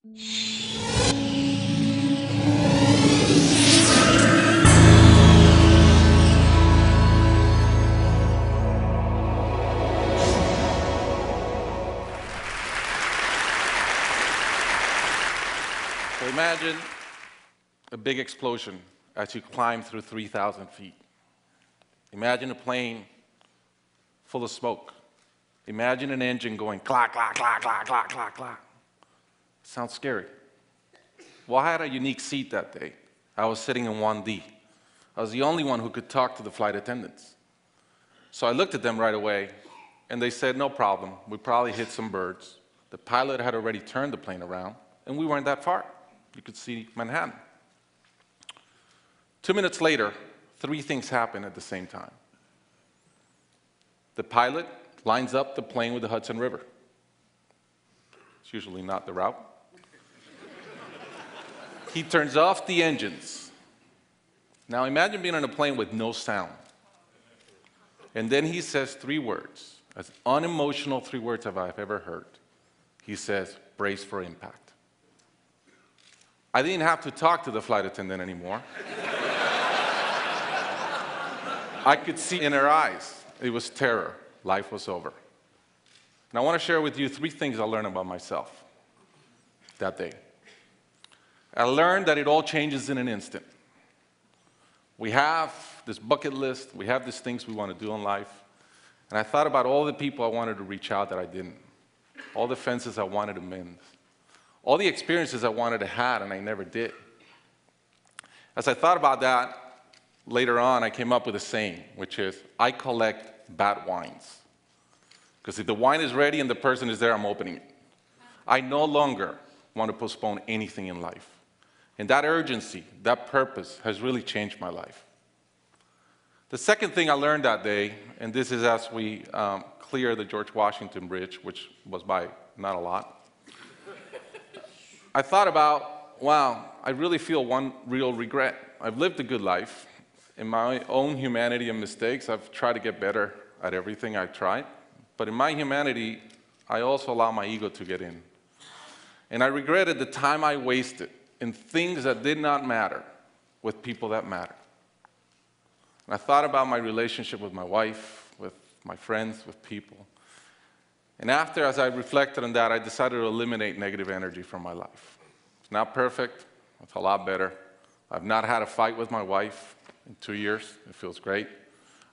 So imagine a big explosion as you climb through 3,000 feet. Imagine a plane full of smoke. Imagine an engine going clack, clack, clack, clack, clack, clack, clack. Sounds scary. Well, I had a unique seat that day. I was sitting in 1D. I was the only one who could talk to the flight attendants. So I looked at them right away, and they said, no problem. We probably hit some birds. The pilot had already turned the plane around, and we weren't that far. You could see Manhattan. 2 minutes later, 3 things happened at the same time. The pilot lines up the plane with the Hudson River. It's usually not the route. He turns off the engines. Now imagine being on a plane with no sound. And then he says 3 words, as unemotional 3 words as I've ever heard. He says, brace for impact. I didn't have to talk to the flight attendant anymore. I could see in her eyes, it was terror. Life was over. And I want to share with you 3 things I learned about myself that day. I learned that it all changes in an instant. We have this bucket list, we have these things we want to do in life, and I thought about all the people I wanted to reach out that I didn't, all the fences I wanted to mend, all the experiences I wanted to have and I never did. As I thought about that, later on I came up with a saying, which is, I collect bad wines. Because if the wine is ready and the person is there, I'm opening it. I no longer want to postpone anything in life. And that urgency, that purpose has really changed my life. The second thing I learned that day, and this is as we clear the George Washington Bridge, which was by not a lot, I thought about, wow, I really feel one real regret. I've lived a good life. In my own humanity and mistakes, I've tried to get better at everything I've tried. But in my humanity, I also allow my ego to get in. And I regretted the time I wasted in things that did not matter with people that matter. And I thought about my relationship with my wife, with my friends, with people. And after, as I reflected on that, I decided to eliminate negative energy from my life. It's not perfect. It's a lot better. I've not had a fight with my wife in 2 years. It feels great.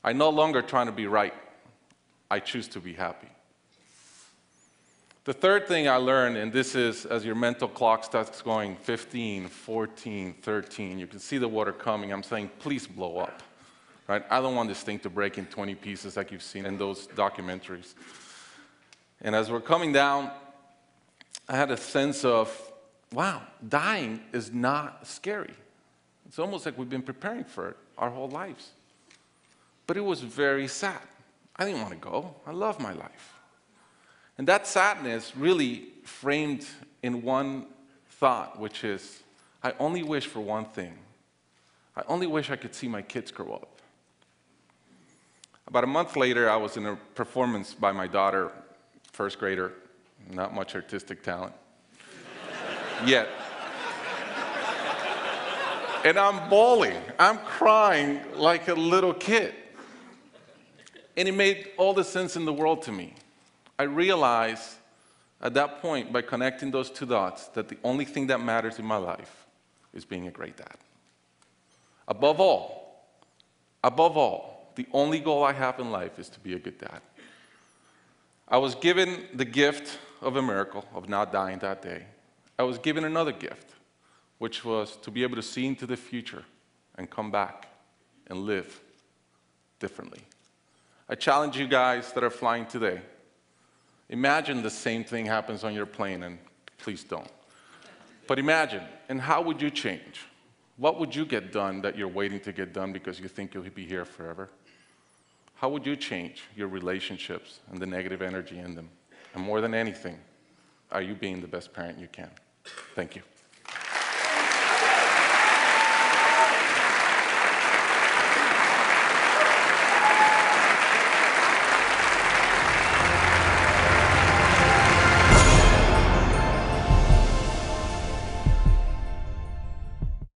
I'm no longer trying to be right. I choose to be happy. The third thing I learned, and this is as your mental clock starts going 15, 14, 13, you can see the water coming. I'm saying, please blow up. Right? I don't want this thing to break in 20 pieces like you've seen in those documentaries. And as we're coming down, I had a sense of, wow, dying is not scary. It's almost like we've been preparing for it our whole lives. But it was very sad. I didn't want to go. I love my life. And that sadness really framed in one thought, which is, I only wish for one thing. I only wish I could see my kids grow up. About a month later, I was in a performance by my daughter, first grader, not much artistic talent, yet. And I'm bawling, I'm crying like a little kid. And it made all the sense in the world to me. I realized at that point, by connecting those 2 dots, that the only thing that matters in my life is being a great dad. Above all, the only goal I have in life is to be a good dad. I was given the gift of a miracle of not dying that day. I was given another gift, which was to be able to see into the future and come back and live differently. I challenge you guys that are flying today. Imagine the same thing happens on your plane, and please don't. But imagine, and how would you change? What would you get done that you're waiting to get done because you think you'll be here forever? How would you change your relationships and the negative energy in them? And more than anything, are you being the best parent you can? Thank you.